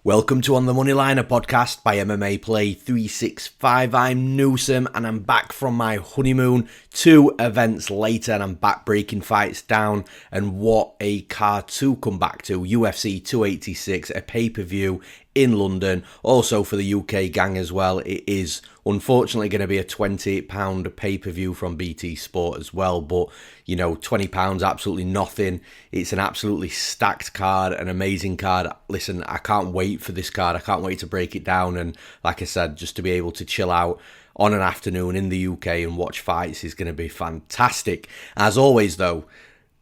Welcome to On the Moneyline, a podcast by MMA Play 365. I'm Newsome and I'm back from my honeymoon 2 events later, and I'm back breaking fights down. And what a card to come back to. UFC 286, a pay-per-view in London. Also for the UK gang as well, it is unfortunately going to be a £28 pay-per-view from BT Sport as well, but you know, £20 absolutely nothing. It's an absolutely stacked card, an amazing card. Listen, I can't wait for this card. I can't wait to break it down, and like I said, just to be able to chill out on an afternoon in the UK and watch fights is going to be fantastic. As always though,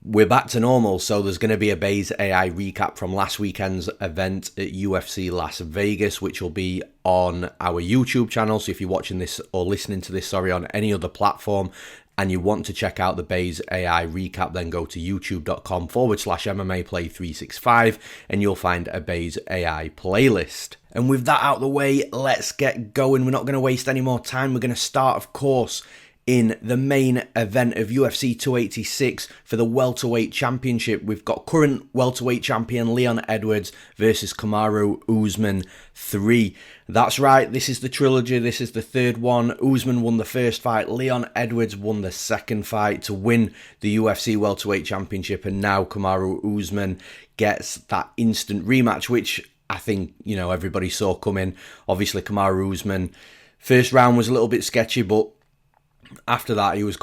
we're back to normal, so there's going to be a Base AI recap from last weekend's event at UFC Las Vegas, which will be on our YouTube channel. So if you're watching this or listening to this, on any other platform, and you want to check out the Base AI recap, then go to youtube.com/MMA Play 365 and you'll find a Base AI playlist. And with that out of the way, let's get going. We're not going to waste any more time. We're going to start, of course, in the main event of UFC 286 for the welterweight championship. We've got current welterweight champion Leon Edwards versus Kamaru Usman 3. That's right, this is the trilogy, this is the third one. Usman won the first fight, Leon Edwards won the second fight to win the UFC welterweight championship, and now Kamaru Usman gets that instant rematch, which I think, you know, everybody saw coming. Obviously Kamaru Usman, first round was a little bit sketchy, but after that, he was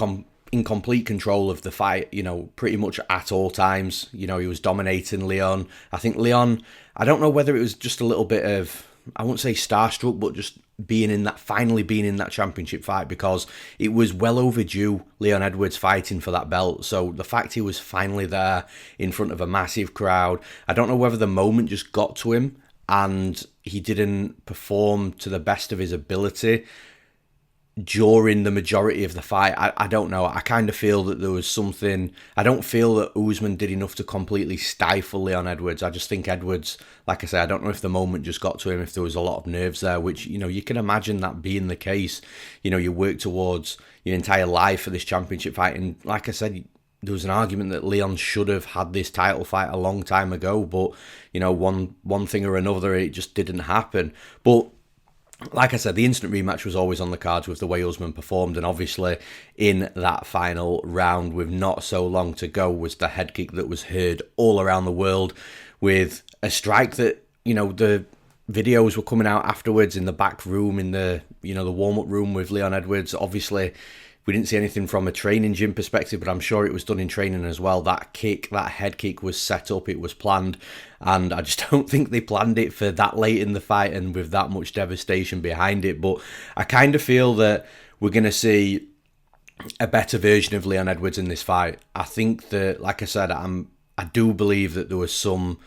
in complete control of the fight, you know, pretty much at all times. You know, he was dominating Leon. I think Leon, I don't know whether it was just a little bit of, I won't say starstruck, but just finally being in that championship fight, because it was well overdue, Leon Edwards fighting for that belt. So the fact he was finally there in front of a massive crowd, I don't know whether the moment just got to him and he didn't perform to the best of his ability during the majority of the fight. I don't know. I kind of feel that there was something. I don't feel that Usman did enough to completely stifle Leon Edwards. I just think Edwards, like I say, I don't know if the moment just got to him, if there was a lot of nerves there, which, you know, you can imagine that being the case. You know, you work towards your entire life for this championship fight. And like I said, there was an argument that Leon should have had this title fight a long time ago. But, you know, one thing or another, it just didn't happen. But like I said, the instant rematch was always on the cards with the way Usman performed, and obviously in that final round with not so long to go was the head kick that was heard all around the world, with a strike that, you know, the videos were coming out afterwards in the back room, in the, you know, the warm-up room with Leon Edwards. Obviously we didn't see anything from a training gym perspective, but I'm sure it was done in training as well. That kick, that head kick was set up, it was planned, and I just don't think they planned it for that late in the fight and with that much devastation behind it. But I kind of feel that we're going to see a better version of Leon Edwards in this fight. I think that, like I said, I do believe that there was some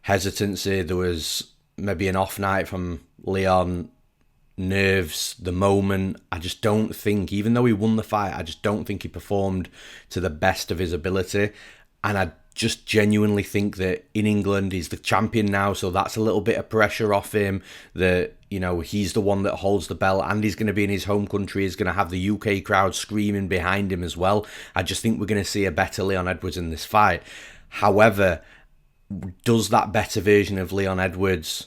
hesitancy, there was maybe an off night from Leon, nerves, the moment. I just don't think, even though he won the fight, I just don't think he performed to the best of his ability. And I just genuinely think that in England, he's the champion now, so that's a little bit of pressure off him, that, you know, he's the one that holds the belt, and he's going to be in his home country, he's going to have the UK crowd screaming behind him as well. I just think we're going to see a better Leon Edwards in this fight. However, does that better version of Leon Edwards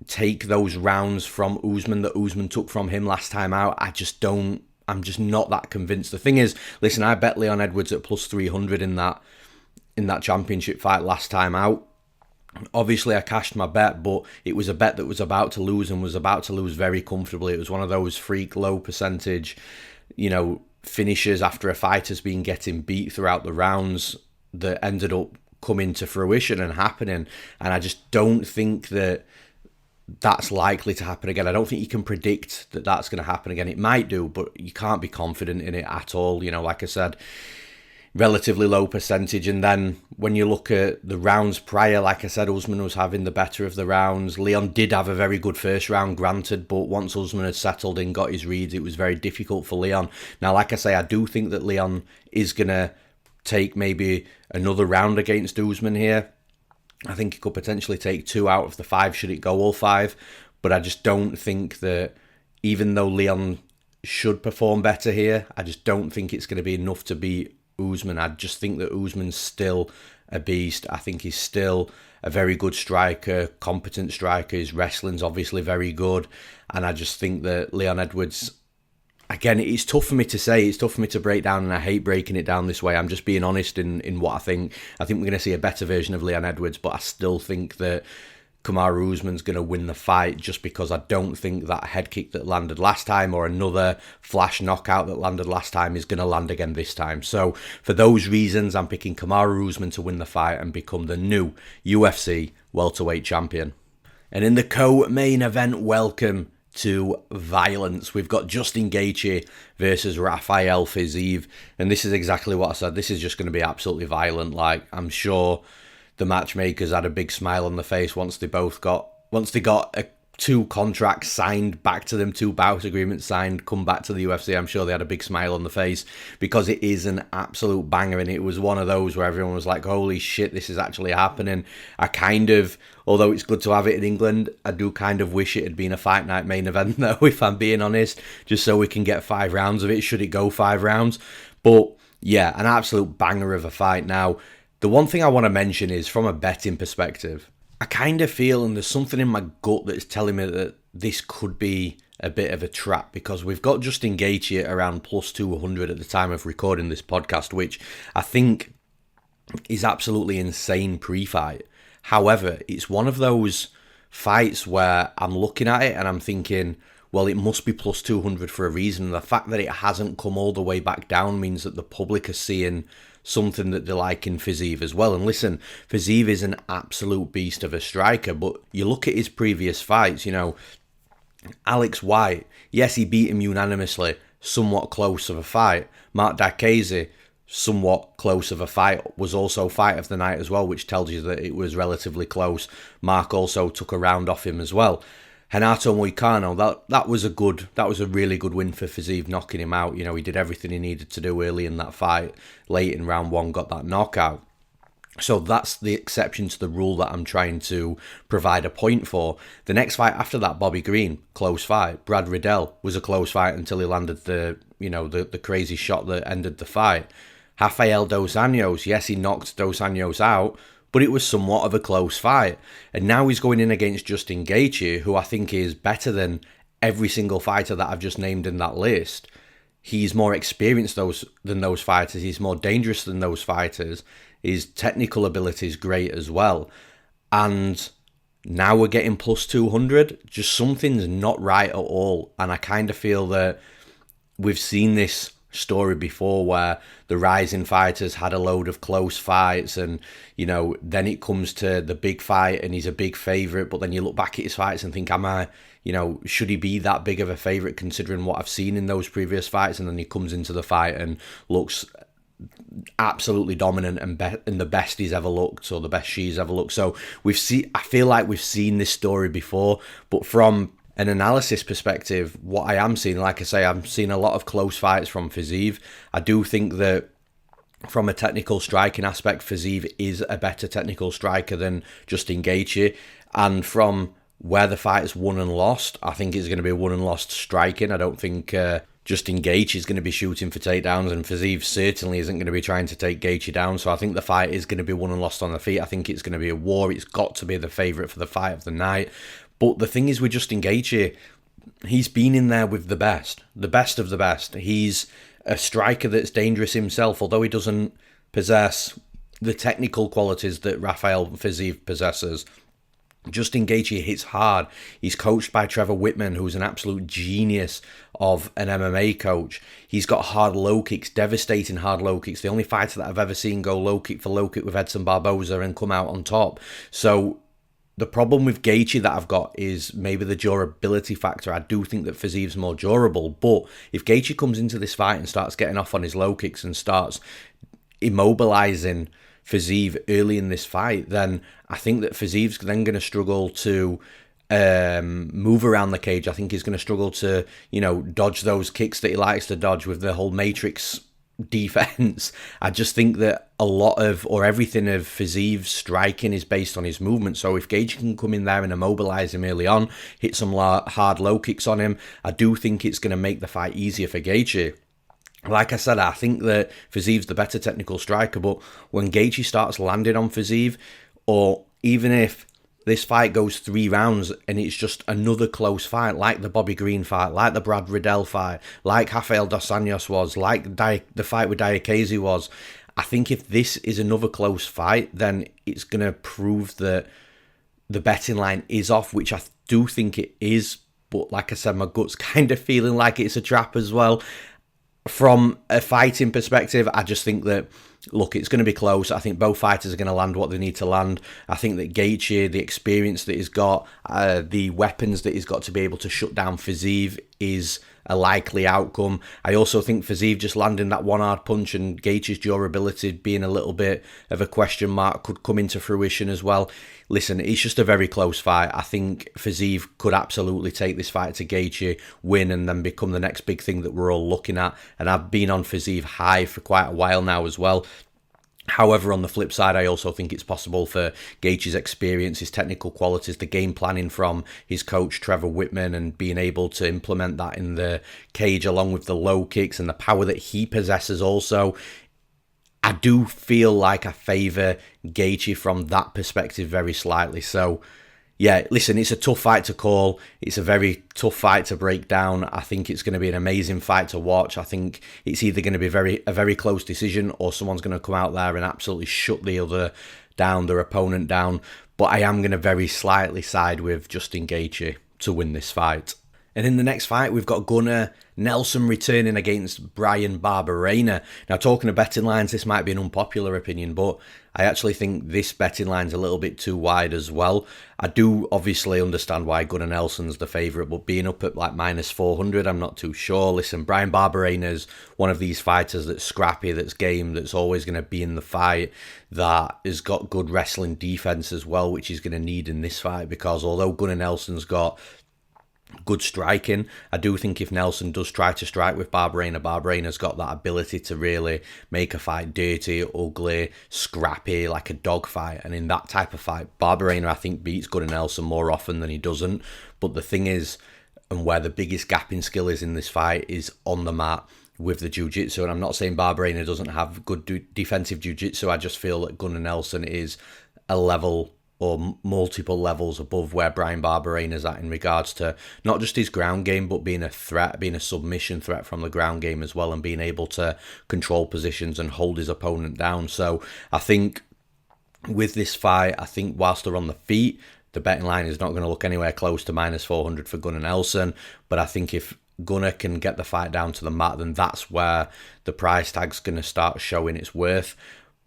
take those rounds from Usman that Usman took from him last time out? I'm just not that convinced. The thing is, listen, I bet Leon Edwards at plus 300 in that championship fight last time out. Obviously I cashed my bet, but it was a bet that was about to lose, and was about to lose very comfortably. It was one of those freak low percentage, you know, finishes after a fighter's been getting beat throughout the rounds that ended up coming to fruition and happening. And I just don't think that that's likely to happen again. I don't think you can predict that that's going to happen again. It might do, but you can't be confident in it at all. You know, like I said, relatively low percentage. And then when you look at the rounds prior, like I said, Usman was having the better of the rounds. Leon did have a very good first round, granted, but once Usman had settled in, got his reads, it was very difficult for Leon. Now, like I say, I do think that Leon is going to take maybe another round against Usman here. I think he could potentially take 2 out of the 5 should it go all 5. But I just don't think that, even though Leon should perform better here, I just don't think it's going to be enough to beat Usman. I just think that Usman's still a beast. I think he's still a very good striker, competent striker. His wrestling's obviously very good. And I just think that Leon Edwards, again, it's tough for me to say. It's tough for me to break down, and I hate breaking it down this way. I'm just being honest in what I think. I think we're going to see a better version of Leon Edwards, but I still think that Kamaru Usman's going to win the fight, just because I don't think that head kick that landed last time or another flash knockout that landed last time is going to land again this time. So for those reasons, I'm picking Kamaru Usman to win the fight and become the new UFC welterweight champion. And in the co-main event, welcome to violence. We've got Justin Gaethje versus Rafael Fiziev, and this is exactly what I said. This is just going to be absolutely violent. Like, I'm sure the matchmakers had a big smile on their face once they got two contracts signed back to them, two bout agreements signed, come back to the UFC. I'm sure they had a big smile on the face, because it is an absolute banger, and it was one of those where everyone was like, holy shit, this is actually happening. Although it's good to have it in England, I do kind of wish it had been a fight night main event though, if I'm being honest, just so we can get 5 rounds of it, should it go 5 rounds. But yeah, an absolute banger of a fight. Now, the one thing I want to mention is, from a betting perspective, I kind of feel, and there's something in my gut that's telling me that this could be a bit of a trap, because we've got Justin Gaethje around plus 200 at the time of recording this podcast, which I think is absolutely insane pre-fight. However, it's one of those fights where I'm looking at it and I'm thinking, well, it must be plus 200 for a reason. The fact that it hasn't come all the way back down means that the public are seeing something that they like in Fiziev as well. And listen, Fiziev is an absolute beast of a striker, but you look at his previous fights, Alex White, yes, he beat him unanimously, somewhat close of a fight. Mark Diakiese, somewhat close of a fight, was also fight of the night as well, which tells you that it was relatively close. Mark also took a round off him as well. Renato Moicano, that was a really good win for Fiziev, knocking him out. He did everything he needed to do early in that fight. Late in round 1, got that knockout. So that's the exception to the rule that I'm trying to provide a point for. The next fight after that, Bobby Green, close fight. Brad Riddell was a close fight until he landed the crazy shot that ended the fight. Rafael Dos Anjos, yes, he knocked Dos Anjos out, but it was somewhat of a close fight. And now he's going in against Justin Gaethje, who I think is better than every single fighter that I've just named in that list. He's more experienced than those fighters. He's more dangerous than those fighters. His technical ability is great as well. And now we're getting plus 200. Just something's not right at all. And I kind of feel that we've seen this story before, where the rising fighters had a load of close fights, and then it comes to the big fight and he's a big favourite, but then you look back at his fights and think, should he be that big of a favourite considering what I've seen in those previous fights? And then he comes into the fight and looks absolutely dominant and the best he's ever looked, or the best she's ever looked. So I feel like we've seen this story before, but from an analysis perspective, what I am seeing, like I say, I'm seeing a lot of close fights from Fiziev. I do think that from a technical striking aspect, Fiziev is a better technical striker than Justin Gaethje. And from where the fight is won and lost, I think it's going to be won and lost striking. I don't think Justin Gaethje is going to be shooting for takedowns, and Fiziev certainly isn't going to be trying to take Gaethje down. So I think the fight is going to be won and lost on the feet. I think it's going to be a war. It's got to be the favourite for the fight of the night. But the thing is with Justin Gaethje, he's been in there with the best of the best. He's a striker that's dangerous himself, although he doesn't possess the technical qualities that Rafael Fiziev possesses. Justin Gaethje hits hard. He's coached by Trevor Whitman, who's an absolute genius of an MMA coach. He's got hard low kicks, devastating hard low kicks. The only fighter that I've ever seen go low kick for low kick with Edson Barboza and come out on top. So the problem with Gaethje that I've got is maybe the durability factor. I do think that Fiziev's more durable, but if Gaethje comes into this fight and starts getting off on his low kicks and starts immobilizing Fiziev early in this fight, then I think that Fiziev's then going to struggle to move around the cage. I think he's going to struggle to, dodge those kicks that he likes to dodge with the whole Matrix defense. I just think that a lot of, or everything of Fiziev's striking is based on his movement. So if Gaethje can come in there and immobilize him early on, hit some hard low kicks on him, I do think it's going to make the fight easier for Gaethje. Like I said, I think that Fiziev's the better technical striker, but when Gaethje starts landing on Fiziev, or even if this fight goes 3 rounds and it's just another close fight, like the Bobby Green fight, like the Brad Riddell fight, like Rafael dos Anjos was, like the fight with Diakaze was, I think if this is another close fight, then it's going to prove that the betting line is off, which I do think it is. But like I said, my gut's kind of feeling like it's a trap as well. From a fighting perspective, I just think that, look, it's going to be close. I think both fighters are going to land what they need to land. I think that Gaethje, the experience that he's got, the weapons that he's got to be able to shut down Fiziev is a likely outcome. I also think Fiziev just landing that one hard punch and Gaethje's durability being a little bit of a question mark could come into fruition as well. Listen, it's just a very close fight. I think Fiziev could absolutely take this fight to Gaethje, win, and then become the next big thing that we're all looking at. And I've been on Fiziev high for quite a while now as well. However, on the flip side, I also think it's possible for Gaethje's experience, his technical qualities, the game planning from his coach, Trevor Whitman, and being able to implement that in the cage along with the low kicks and the power that he possesses also. I do feel like I favour Gaethje from that perspective very slightly. So, yeah, listen, it's a tough fight to call. It's a very tough fight to break down. I think it's going to be an amazing fight to watch. I think it's either going to be a very close decision, or someone's going to come out there and absolutely shut the other down, their opponent down. But I am going to very slightly side with Justin Gaethje to win this fight. And in the next fight, we've got Gunnar Nelson returning against Bryan Barberena. Now, talking of betting lines, this might be an unpopular opinion, but I actually think this betting line's a little bit too wide as well. I do obviously understand why Gunnar Nelson's the favourite, but being up at like minus 400, I'm not too sure. Listen, Bryan Barberena's one of these fighters that's scrappy, that's game, that's always going to be in the fight, that has got good wrestling defence as well, which he's going to need in this fight, because although Gunnar Nelson's got good striking, I do think if Nelson does try to strike with Barberena's got that ability to really make a fight dirty, ugly, scrappy, like a dog fight. And in that type of fight, Barberena, I think, beats Gunnar Nelson more often than he doesn't. But the thing is, and where the biggest gap in skill is in this fight, is on the mat with the jiu-jitsu. And I'm not saying Barberena doesn't have good defensive jiu-jitsu. I just feel that Gunnar Nelson is a level or multiple levels above where Bryan Barberena's at in regards to not just his ground game, but being a threat, being a submission threat from the ground game as well, and being able to control positions and hold his opponent down. So I think with this fight, I think whilst they're on the feet, the betting line is not going to look anywhere close to minus 400 for Gunnar Nelson. But I think if Gunnar can get the fight down to the mat, then that's where the price tag's going to start showing its worth.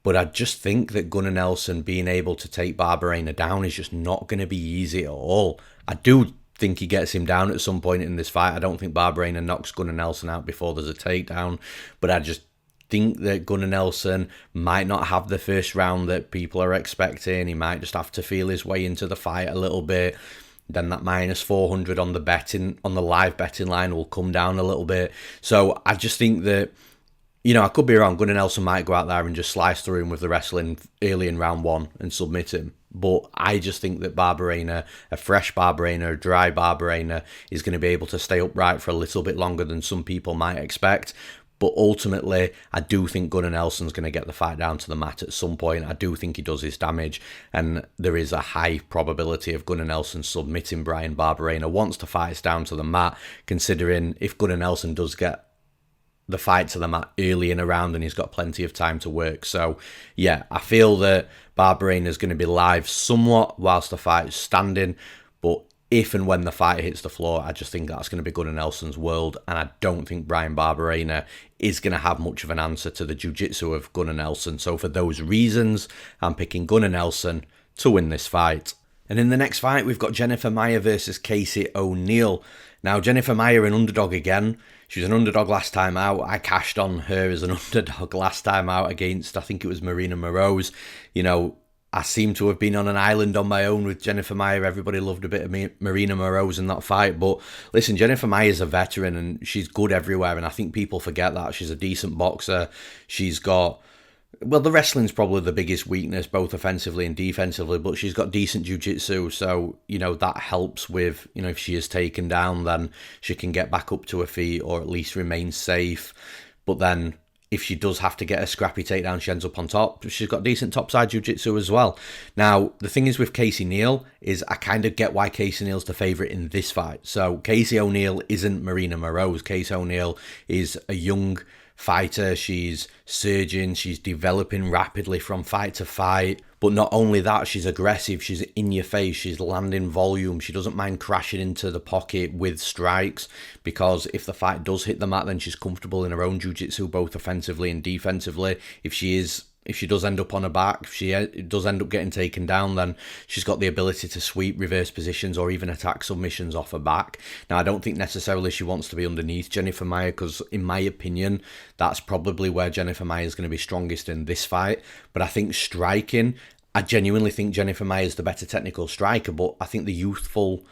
But I just think that Gunnar Nelson being able to take Barberena down is just not going to be easy at all. I do think he gets him down at some point in this fight. I don't think Barberena knocks Gunnar Nelson out before there's a takedown. But I just think that Gunnar Nelson might not have the first round that people are expecting. He might just have to feel his way into the fight a little bit. Then that minus 400 on the live betting line will come down a little bit. So I just think that, you know, I could be wrong. Gunnar Nelson might go out there and just slice through him with the wrestling early in round 1 and submit him. But I just think that Barberena, a fresh Barberena, a dry Barberena, is going to be able to stay upright for a little bit longer than some people might expect. But ultimately, I do think Gunnar Nelson's going to get the fight down to the mat at some point. I do think he does his damage. And there is a high probability of Gunnar Nelson submitting Bryan Barberena once the fight's down to the mat, considering if Gunnar Nelson does get the fight to the mat early in a round and he's got plenty of time to work. So yeah, I feel that Barberena is going to be live somewhat whilst the fight is standing, but if and when the fight hits the floor, I just think that's going to be Gunnar Nelson's world, and I don't think Bryan Barberena is going to have much of an answer to the jiu-jitsu of Gunnar Nelson. So for those reasons, I'm picking Gunnar Nelson to win this fight. And in the next fight, we've got Jennifer Maia versus Casey O'Neill. Now, Jennifer Maia, an underdog again. She was an underdog last time out. I cashed on her as an underdog last time out against, I think it was Marina Moroz. You know, I seem to have been on an island on my own with Jennifer Maia. Everybody loved a bit of Marina Moroz in that fight. But listen, Jennifer Maia is a veteran and she's good everywhere. And I think people forget that. She's a decent boxer. She's got, well, the wrestling's probably the biggest weakness, both offensively and defensively, but she's got decent jiu-jitsu, so, you know, that helps with, you know, if she is taken down, then she can get back up to her feet or at least remain safe. But then if she does have to get a scrappy takedown, she ends up on top. She's got decent topside jiu-jitsu as well. Now, the thing is with Casey Neal is I kind of get why Casey Neal's the favourite in this fight. So Casey O'Neill isn't Marina Moroz. Casey O'Neill is a young fighter. She's surging. She's developing rapidly from fight to fight. But not only that, she's aggressive. She's in your face. She's landing volume. She doesn't mind crashing into the pocket with strikes, because if the fight does hit the mat, then she's comfortable in her own jiu-jitsu, both offensively and defensively. If she does end up on her back, if she does end up getting taken down, then she's got the ability to sweep reverse positions or even attack submissions off her back. Now, I don't think necessarily she wants to be underneath Jennifer Maia, because in my opinion, that's probably where Jennifer Maia is going to be strongest in this fight. But I think striking, I genuinely think Jennifer Maia is the better technical striker, but I think the youthful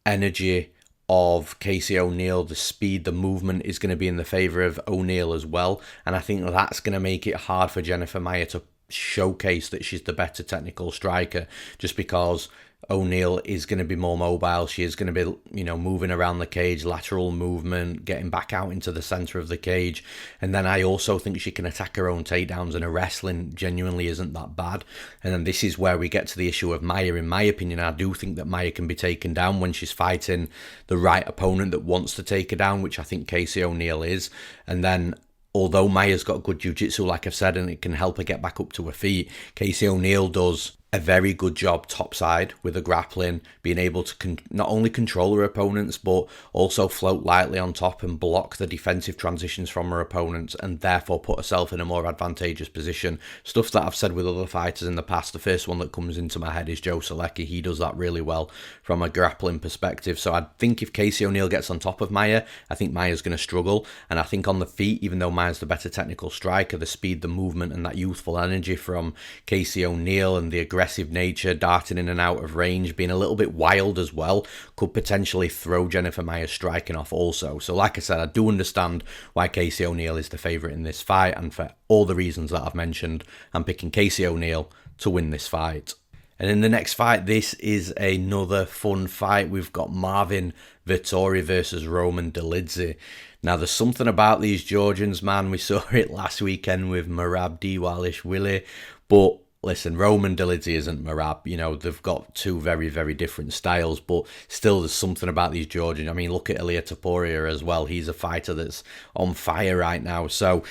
energy of Casey O'Neill, the speed, the movement is going to be in the favour of O'Neill as well. And I think that's going to make it hard for Jennifer Maia to showcase that she's the better technical striker, just because O'Neill is going to be more mobile. She is going to be, moving around the cage, lateral movement, getting back out into the centre of the cage. And then I also think she can attack her own takedowns, and her wrestling genuinely isn't that bad. And then this is where we get to the issue of Maia. In my opinion, I do think that Maia can be taken down when she's fighting the right opponent that wants to take her down, which I think Casey O'Neill is. And then, although Maia's got good jiu-jitsu, like I've said, and it can help her get back up to her feet, Casey O'Neill does a very good job topside with the grappling, being able to not only control her opponents, but also float lightly on top and block the defensive transitions from her opponents, and therefore put herself in a more advantageous position. Stuff that I've said with other fighters in the past. The first one that comes into my head is Joe Solecki. He does that really well from a grappling perspective. So I think if Casey O'Neill gets on top of Maia, I think Maia's going to struggle. And I think on the feet, even though Maia's the better technical striker, the speed, the movement, and that youthful energy from Casey O'Neill and the aggressive nature, darting in and out of range, being a little bit wild as well, could potentially throw Jennifer Maia striking off also. So like I said, I do understand why Casey O'Neill is the favourite in this fight, and for all the reasons that I've mentioned, I'm picking Casey O'Neill to win this fight. And in the next fight, this is another fun fight. We've got Marvin Vettori versus Roman Dolidze. Now, there's something about these Georgians, man. We saw it last weekend with Merab Dvalishvili, but listen, Roman Dolidze isn't Merab. They've got two very, very different styles, but still there's something about these Georgians. I mean, look at Ilia Topuria as well. He's a fighter that's on fire right now. So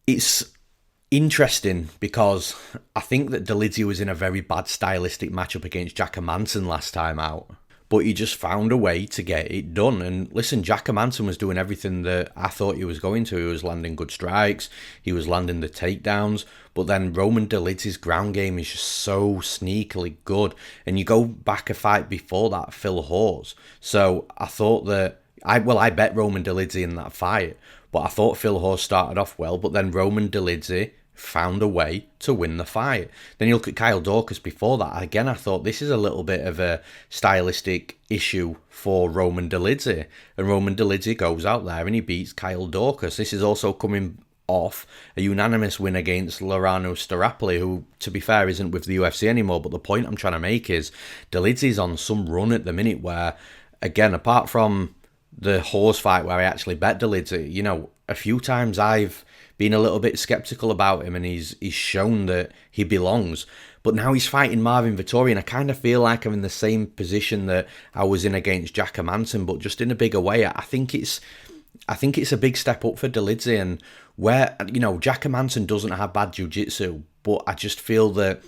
it's interesting because I think that Dolidze was in a very bad stylistic matchup against Jackmanson last time out, but he just found a way to get it done. And listen, Jackmanson was doing everything that I thought he was going to. He was landing good strikes, he was landing the takedowns, but then Roman Dolidze's ground game is just so sneakily good. And you go back a fight before that, Filho. So I thought that, I bet Roman Dolidze in that fight, but I thought Filho started off well, but then Roman Dolidze found a way to win the fight. Then you look at Kyle Dorcas before that. Again, I thought this is a little bit of a stylistic issue for Roman Dolidze. And Roman Dolidze goes out there and he beats Kyle Dorcas. This is also coming off a unanimous win against Lerone Starapoli, who, to be fair, isn't with the UFC anymore. But the point I'm trying to make is Dolidze's on some run at the minute where, again, apart from the horse fight where I actually bet Dolidze, a few times I've been a little bit skeptical about him, and he's shown that he belongs. But now he's fighting Marvin Vettori, and I kind of feel like I'm in the same position that I was in against Jackmanson, but just in a bigger way. I think it's a big step up for Dolidze, and where Jackmanson doesn't have bad jiu-jitsu, but I just feel that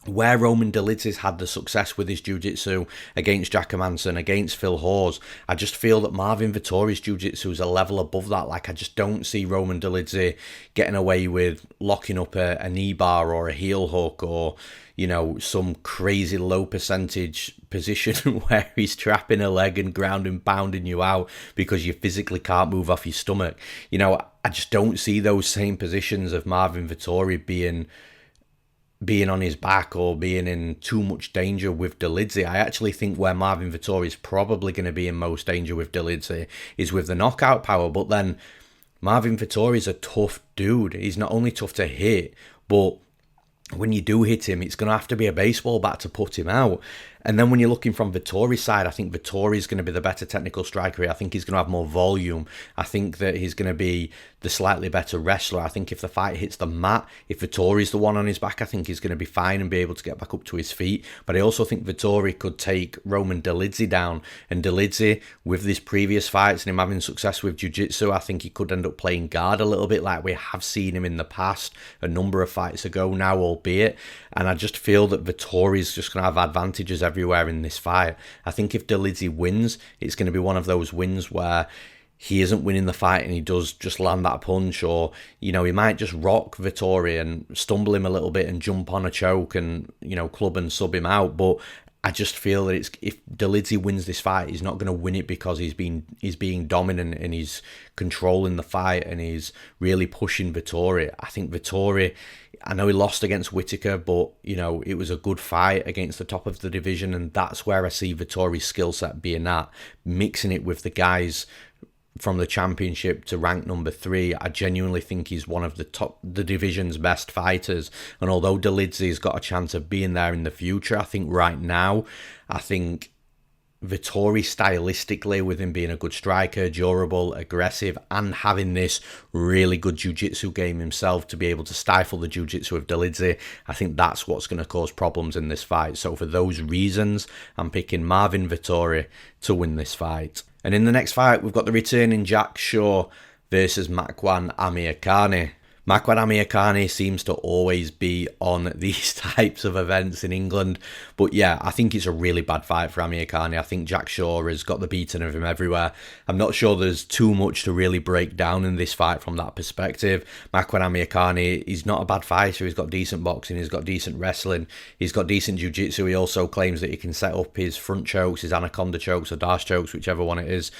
where Roman Dolidze's had the success with his jiu-jitsu against Jackmanson, against Filho, I just feel that Marvin Vettori's jiu-jitsu is a level above that. Like, I just don't see Roman Dolidze getting away with locking up a knee bar or a heel hook or, some crazy low percentage position where he's trapping a leg and ground and pounding you out because you physically can't move off your stomach. I just don't see those same positions of Marvin Vettori being on his back or being in too much danger with Dolidze. I actually think where Marvin Vettori is probably going to be in most danger with Dolidze is with the knockout power. But then Marvin Vettori is a tough dude. He's not only tough to hit, but when you do hit him, it's going to have to be a baseball bat to put him out. And then when you're looking from Vettori's side, I think Vettori is going to be the better technical striker here. I think he's going to have more volume. I think that he's going to be the slightly better wrestler. I think if the fight hits the mat, if Vettori's the one on his back, I think he's going to be fine and be able to get back up to his feet. But I also think Vettori could take Roman Dolidze down. And Dolidze, with these previous fights and him having success with jiu-jitsu, I think he could end up playing guard a little bit like we have seen him in the past, a number of fights ago now, albeit. And I just feel that Vettori's just going to have advantages everywhere in this fight. I think if Dolidze wins, it's going to be one of those wins where he isn't winning the fight and he does just land that punch, or, you know, he might just rock Vettori and stumble him a little bit and jump on a choke and, you know, club and sub him out. But I just feel that if Dolidze wins this fight, he's not going to win it because he's being dominant and he's controlling the fight and he's really pushing Vettori. I think Vettori, I know he lost against Whittaker, but, you know, it was a good fight against the top of the division, and that's where I see Vettori's skill set being at, mixing it with the guys from the championship to rank number 3. I genuinely think he's one of the division's best fighters. And although Dolidze's got a chance of being there in the future, I think right now, I think Vettori stylistically, with him being a good striker, durable, aggressive, and having this really good jiu-jitsu game himself to be able to stifle the jiu-jitsu of Dolidze, I think that's what's going to cause problems in this fight. So for those reasons, I'm picking Marvin Vettori to win this fight. And in the next fight, we've got the returning Jack Shaw versus Makwan Amirkhani. Makwan Amirkhani seems to always be on these types of events in England. But yeah, I think it's a really bad fight for Amirkhani. I think Jack Shaw has got the beating of him everywhere. I'm not sure there's too much to really break down in this fight from that perspective. Makwan Amirkhani, he's not a bad fighter. He's got decent boxing. He's got decent wrestling. He's got decent jiu-jitsu. He also claims that he can set up his front chokes, his anaconda chokes or dash chokes, whichever one it is.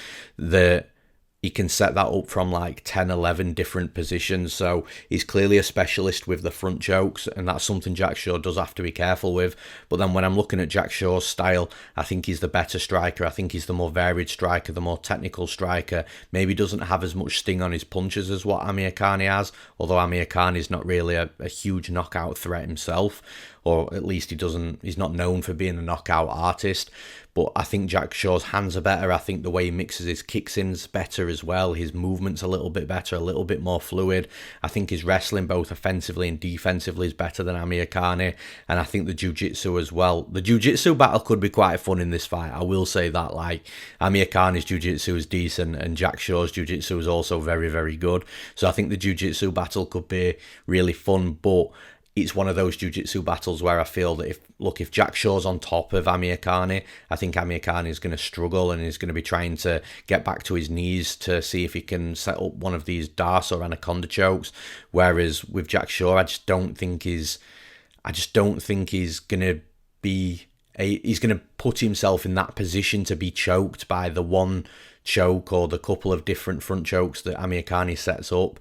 He can set that up from like 10, 11 different positions. So he's clearly a specialist with the front chokes, and that's something Jack Shaw does have to be careful with. But then when I'm looking at Jack Shaw's style, I think he's the better striker. I think he's the more varied striker, the more technical striker. Maybe doesn't have as much sting on his punches as what Amirkhani has, although Amirkhani is not really a huge knockout threat himself, or at least he's not known for being a knockout artist. But I think Jack Shaw's hands are better. I think the way he mixes his kicks in's better as well. His movement's a little bit better, a little bit more fluid. I think his wrestling, both offensively and defensively, is better than Amirkhani. And I think the jiu-jitsu as well. The jiu-jitsu battle could be quite fun in this fight. I will say that. Like, Amirkhani's jiu-jitsu is decent and Jack Shaw's jiu-jitsu is also very, very good. So I think the jiu-jitsu battle could be really fun, but it's one of those jiu-jitsu battles where I feel that if Jack Shaw's on top of Amirkhani, I think Amirkhani is going to struggle and is going to be trying to get back to his knees to see if he can set up one of these Darce or Anaconda chokes. Whereas with Jack Shaw, I just don't think he's going to be he's going to put himself in that position to be choked by the one choke or the couple of different front chokes that Amirkhani sets up.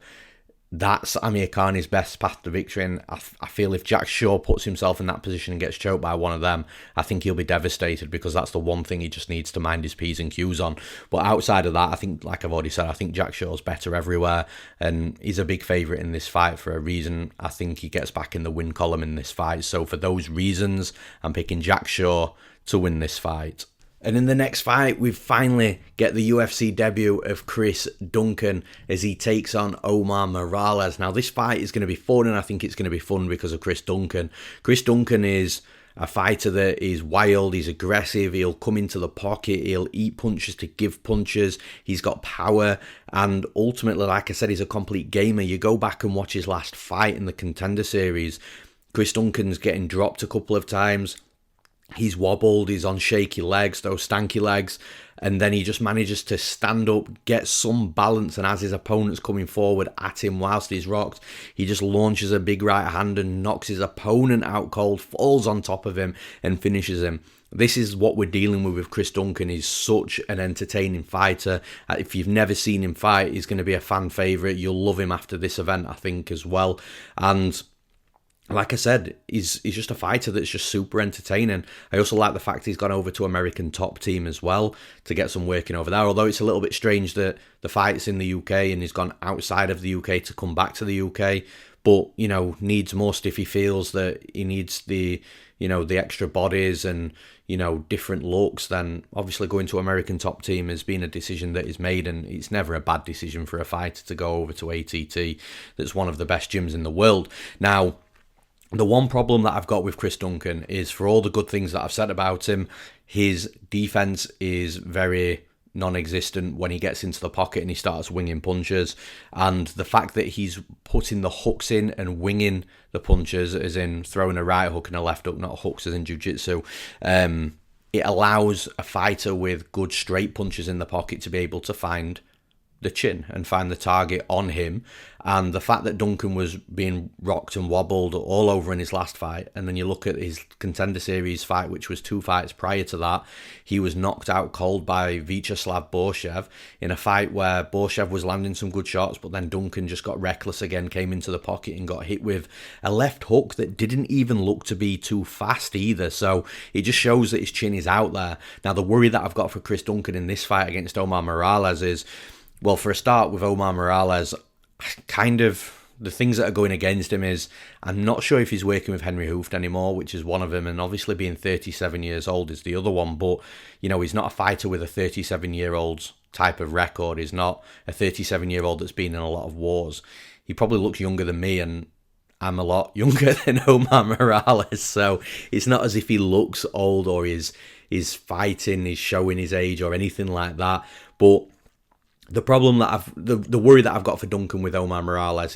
That's Amirkhani's best path to victory, and I feel if Jack Shaw puts himself in that position and gets choked by one of them, I think he'll be devastated, because that's the one thing he just needs to mind his P's and Q's on. But outside of that, I think, like I've already said, I think Jack Shaw's better everywhere, and he's a big favourite in this fight for a reason. I think he gets back in the win column in this fight, so for those reasons, I'm picking Jack Shaw to win this fight. And in the next fight, we finally get the UFC debut of Chris Duncan as he takes on Omar Morales. Now, this fight is going to be fun, and I think it's going to be fun because of Chris Duncan. Chris Duncan is a fighter that is wild, he's aggressive, he'll come into the pocket, he'll eat punches to give punches, he's got power, and ultimately, like I said, he's a complete gamer. You go back and watch his last fight in the Contender Series, Chris Duncan's getting dropped a couple of times. He's wobbled, he's on shaky legs, those stanky legs, and then he just manages to stand up, get some balance, and as his opponent's coming forward at him whilst he's rocked, he just launches a big right hand and knocks his opponent out cold, falls on top of him, and finishes him. This is what we're dealing with Chris Duncan. He's such an entertaining fighter. If you've never seen him fight, he's going to be a fan favourite. You'll love him after this event, I think, as well. And like I said, he's just a fighter that's just super entertaining. I also like the fact he's gone over to American Top Team as well to get some working over there. Although it's a little bit strange that the fight's in the UK and he's gone outside of the UK to come back to the UK. but, needs more stiff. He feels that he needs the extra bodies and, different looks. Then obviously going to American Top Team has been a decision that is made, and it's never a bad decision for a fighter to go over to ATT. That's one of the best gyms in the world. Now, the one problem that I've got with Chris Duncan is, for all the good things that I've said about him, his defense is very non-existent when he gets into the pocket and he starts winging punches. And the fact that he's putting the hooks in and winging the punches, as in throwing a right hook and a left hook, not hooks as in jiu-jitsu, it allows a fighter with good straight punches in the pocket to be able to find the chin and find the target on him. And the fact that Duncan was being rocked and wobbled all over in his last fight, and then you look at his Contender Series fight, which was 2 fights prior to that, he was knocked out cold by Vyacheslav Borshev in a fight where Borshev was landing some good shots, but then Duncan just got reckless again, came into the pocket and got hit with a left hook that didn't even look to be too fast either. So it just shows that his chin is out there. Now, the worry that I've got for Chris Duncan in this fight against Omar Morales is, well, for a start, with Omar Morales, kind of the things that are going against him is, I'm not sure if he's working with Henry Hooft anymore, which is one of them, and obviously being 37 years old is the other one. But, he's not a fighter with a 37-year-old's type of record. He's not a 37-year-old that's been in a lot of wars. He probably looks younger than me, and I'm a lot younger than Omar Morales, so it's not as if he looks old or is fighting, is showing his age or anything like that. But the problem that the worry that I've got for Duncan with Omar Morales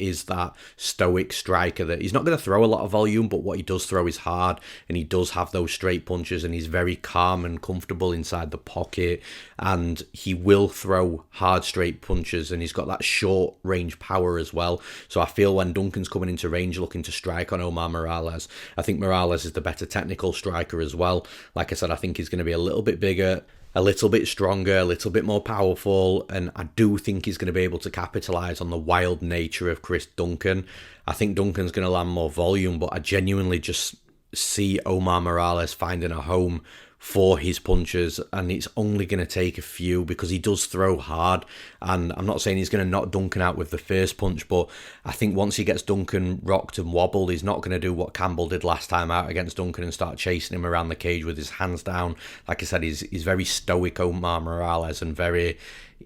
is that stoic striker that he's not going to throw a lot of volume, but what he does throw is hard, and he does have those straight punches, and he's very calm and comfortable inside the pocket, and he will throw hard straight punches, and he's got that short range power as well. So I feel when Duncan's coming into range looking to strike on Omar Morales, I think Morales is the better technical striker as well. Like I said, I think he's going to be a little bit bigger, a little bit stronger, a little bit more powerful, and I do think he's going to be able to capitalise on the wild nature of Chris Duncan. I think Duncan's going to land more volume, but I genuinely just see Omar Morales finding a home for his punches, and it's only going to take a few because he does throw hard. And I'm not saying he's going to knock Duncan out with the first punch, but I think once he gets Duncan rocked and wobbled, he's not going to do what Campbell did last time out against Duncan and start chasing him around the cage with his hands down. Like I said, he's very stoic, Omar Morales, and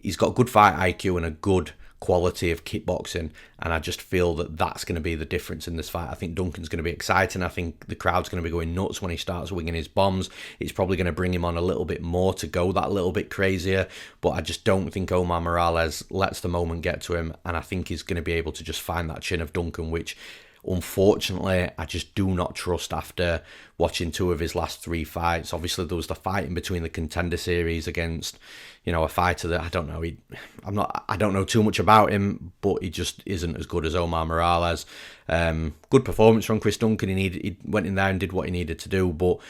he's got good fight IQ and a good quality of kickboxing, and I just feel that that's going to be the difference in this fight. I think Duncan's going to be exciting. I think the crowd's going to be going nuts when he starts winging his bombs. It's probably going to bring him on a little bit more to go that little bit crazier, but I just don't think Omar Morales lets the moment get to him, and I think he's going to be able to just find that chin of Duncan, which unfortunately I just do not trust after watching 2 of his last 3 fights. Obviously there was the fight in between the Contender Series against a fighter that I don't know. I don't know too much about him, but he just isn't as good as Omar Morales. Good performance from Chris Duncan. He went in there and did what he needed to do, but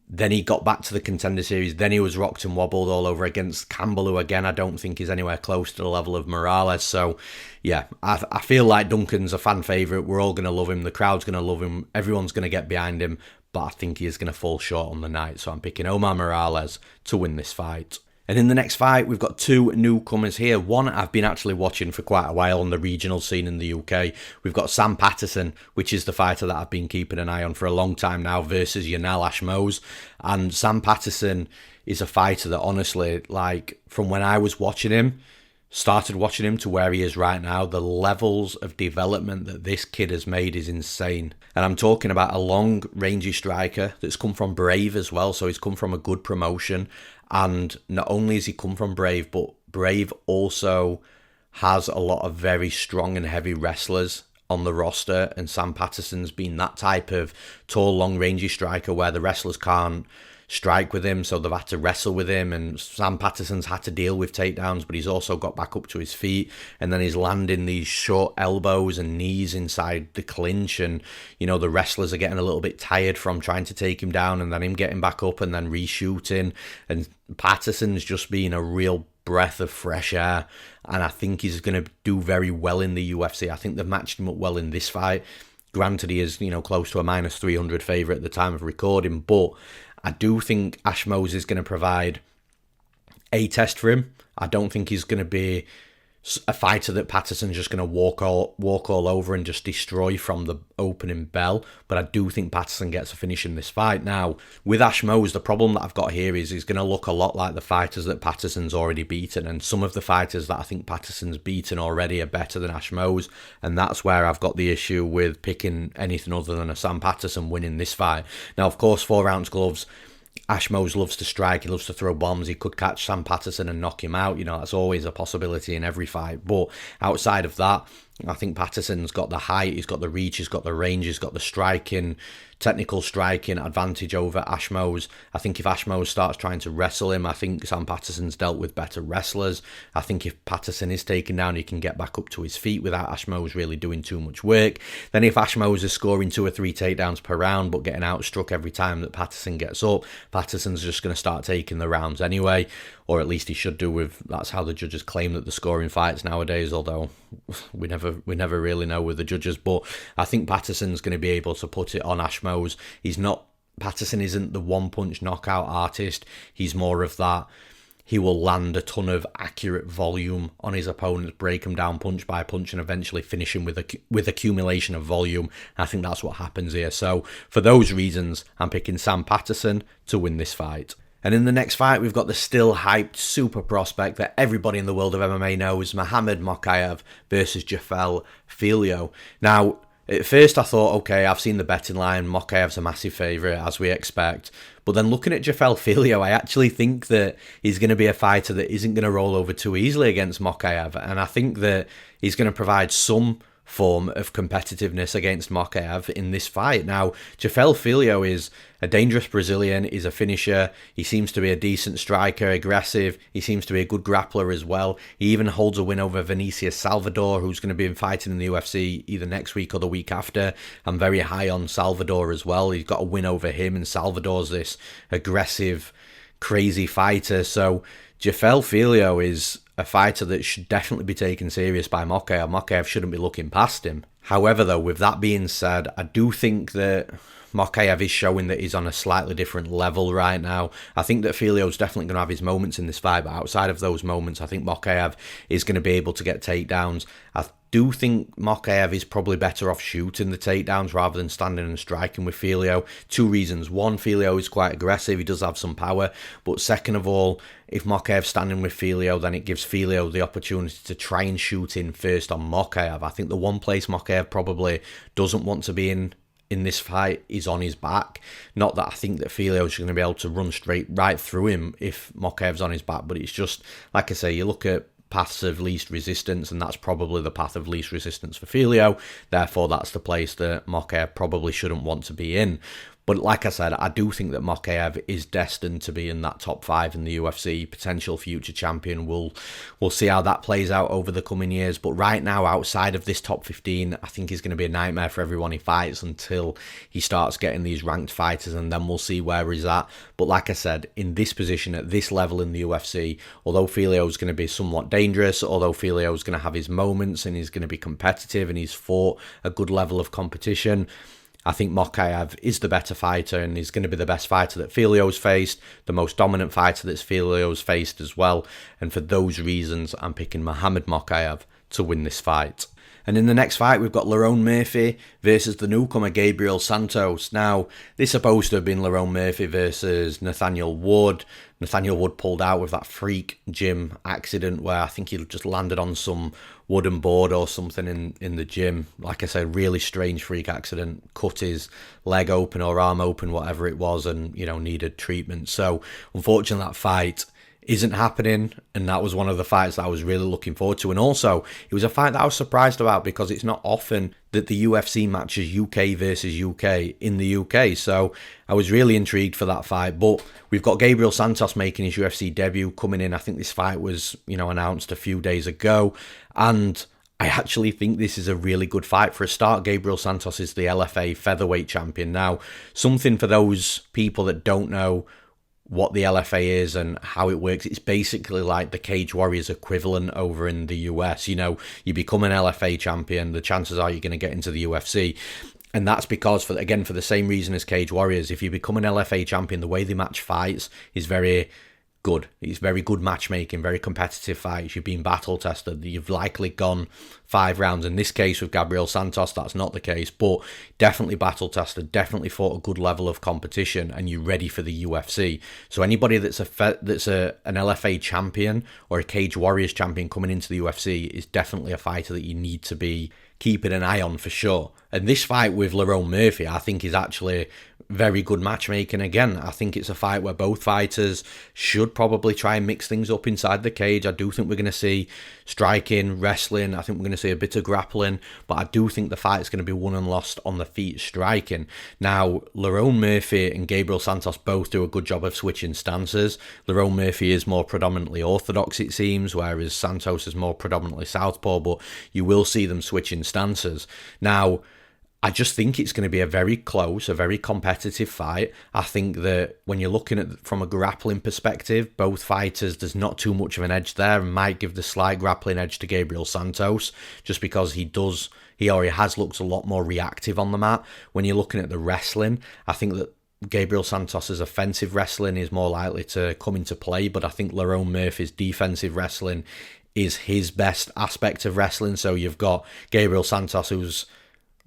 then he got back to the Contender Series. Then he was rocked and wobbled all over against Campbell, who again I don't think is anywhere close to the level of Morales. So yeah, I feel like Duncan's a fan favourite. We're all going to love him. The crowd's going to love him. Everyone's going to get behind him. But I think he is going to fall short on the night. So I'm picking Omar Morales to win this fight. And in the next fight, we've got 2 newcomers here. One I've been actually watching for quite a while on the regional scene in the UK. We've got Sam Patterson, which is the fighter that I've been keeping an eye on for a long time now, versus Yanal Ashmoz. And Sam Patterson is a fighter that honestly, like, from when I was started watching him to where he is right now, the levels of development that this kid has made is insane. And I'm talking about a long, rangy striker that's come from Brave as well, so he's come from a good promotion. And not only has he come from Brave, but Brave also has a lot of very strong and heavy wrestlers on the roster, and Sam Patterson's been that type of tall, long, rangy striker where the wrestlers can't strike with him, so they've had to wrestle with him, and Sam Patterson's had to deal with takedowns, but he's also got back up to his feet, and then he's landing these short elbows and knees inside the clinch, and the wrestlers are getting a little bit tired from trying to take him down, and then him getting back up and then reshooting, and Patterson's just being a real breath of fresh air, and I think he's going to do very well in the UFC. I think they've matched him up well in this fight. Granted, he is close to a minus 300 favourite at the time of recording, but I do think Ashmoz is going to provide a test for him. I don't think he's going to be a fighter that Patterson's just going to walk all over and just destroy from the opening bell. But I do think Patterson gets a finish in this fight. Now, with Ashmoz, the problem that I've got here is he's going to look a lot like the fighters that Patterson's already beaten. And some of the fighters that I think Patterson's beaten already are better than Ashmoz. And that's where I've got the issue with picking anything other than a Sam Patterson winning this fight. Now, of course, 4-ounce gloves. Ashmoz loves to strike, he loves to throw bombs, he could catch Sam Patterson and knock him out, that's always a possibility in every fight. But outside of that, I think Patterson's got the height, he's got the reach, he's got the range, he's got the technical striking advantage over Ashmoz. I think if Ashmoz starts trying to wrestle him, I think Sam Patterson's dealt with better wrestlers. I think if Patterson is taken down, he can get back up to his feet without Ashmoz really doing too much work. Then if Ashmoz is scoring 2 or 3 takedowns per round but getting outstruck every time that Patterson gets up, Patterson's just going to start taking the rounds anyway, or at least he should do. That's how the judges claim that they're scoring fights nowadays, although we never really know with the judges. But I think Patterson's going to be able to put it on Ashmoz. Patterson isn't the one-punch knockout artist. He's more of that. He will land a ton of accurate volume on his opponents, break them down punch by punch, and eventually finish him with accumulation of volume. I think that's what happens here. So for those reasons, I'm picking Sam Patterson to win this fight. And in the next fight, we've got the still hyped super prospect that everybody in the world of MMA knows, Mokaev versus Jafel Filho. Now, at first I thought, okay, I've seen the betting line, Mokaev's a massive favourite, as we expect. But then looking at Jafel Filho, I actually think that he's going to be a fighter that isn't going to roll over too easily against Mokaev. And I think that he's going to provide some form of competitiveness against Mokaev in this fight. Now, Jafel Filho is a dangerous Brazilian, he's a finisher, he seems to be a decent striker, aggressive, he seems to be a good grappler as well. He even holds a win over Vinicius Salvador, who's going to be fighting in the UFC either next week or the week after. I'm very high on Salvador as well. He's got a win over him, and Salvador's this aggressive, crazy fighter. So Jafel Filho is a fighter that should definitely be taken serious by Mokaev. Mokaev shouldn't be looking past him. However, though, with that being said, I do think that Mokaev is showing that he's on a slightly different level right now. I think that Filho's definitely going to have his moments in this fight, but outside of those moments, I think Mokaev is going to be able to get takedowns. I do think Mokaev is probably better off shooting the takedowns rather than standing and striking with Filho. 2 reasons. 1, Filho is quite aggressive, he does have some power. But second of all, if Mokaev's standing with Filho, then it gives Filho the opportunity to try and shoot in first on Mokaev. I think the one place Mokaev probably doesn't want to be in this fight is on his back. Not that I think that Filho's going to be able to run straight right through him if Mokaev's on his back, but it's just, like I say, you look at paths of least resistance, and that's probably the path of least resistance for Filho. Therefore, that's the place that Mokaev probably shouldn't want to be in. But like I said, I do think that Mokaev is destined to be in that top 5 in the UFC, potential future champion. We'll see how that plays out over the coming years. But right now, outside of this top 15, I think he's going to be a nightmare for everyone he fights until he starts getting these ranked fighters, and then we'll see where he's at. But like I said, in this position, at this level in the UFC, although Filho's going to be somewhat dangerous, although Filho's going to have his moments and he's going to be competitive and he's fought a good level of competition, I think Mokaev is the better fighter, and he's going to be the best fighter that Filho's faced, the most dominant fighter that Filho's faced as well. And for those reasons, I'm picking Mokaev to win this fight. And in the next fight, we've got Lerone Murphy versus the newcomer Gabriel Santos. Now, this is supposed to have been Lerone Murphy versus Nathaniel Wood. Nathaniel Wood pulled out with that freak gym accident where I think he just landed on some wooden board or something in the gym. Like I said, really strange freak accident. Cut his leg open or arm open, whatever it was, and, needed treatment. So, unfortunately, that fight isn't happening, and that was one of the fights that I was really looking forward to. And also, it was a fight that I was surprised about because it's not often that the UFC matches UK versus UK in the UK, so I was really intrigued for that fight. But we've got Gabriel Santos making his UFC debut coming in. I think this fight was, announced a few days ago, and I actually think this is a really good fight. For a start, Gabriel Santos is the LFA featherweight champion. Now, something for those people that don't know what the LFA is and how it works, it's basically like the Cage Warriors equivalent over in the US. You become an LFA champion, the chances are you're going to get into the UFC. And that's because, for the same reason as Cage Warriors, if you become an LFA champion, the way they match fights is very good. It's very good matchmaking, very competitive fights. You've been battle tested. You've likely gone 5 rounds. In this case with Gabriel Santos, that's not the case, but definitely battle tested, definitely fought a good level of competition, and you're ready for the UFC. So anybody that's an LFA champion or a Cage Warriors champion coming into the UFC is definitely a fighter that you need to be keeping an eye on for sure. And this fight with Lerone Murphy, I think, is actually very good matchmaking. Again, I think it's a fight where both fighters should probably try and mix things up inside the cage. I do think we're going to see striking, wrestling. I think we're going to see a bit of grappling, but I do think the fight is going to be won and lost on the feet striking. Now, Lerone Murphy and Gabriel Santos both do a good job of switching stances. Lerone Murphy is more predominantly orthodox, it seems, whereas Santos is more predominantly southpaw, but you will see them switching stances. Now, I just think it's going to be a very close, a very competitive fight. I think that when you're looking at it from a grappling perspective, both fighters, there's not too much of an edge there, and might give the slight grappling edge to Gabriel Santos, just because he already has looked a lot more reactive on the mat. When you're looking at the wrestling, I think that Gabriel Santos' offensive wrestling is more likely to come into play, but I think Lerone Murphy's defensive wrestling is his best aspect of wrestling. So you've got Gabriel Santos, who's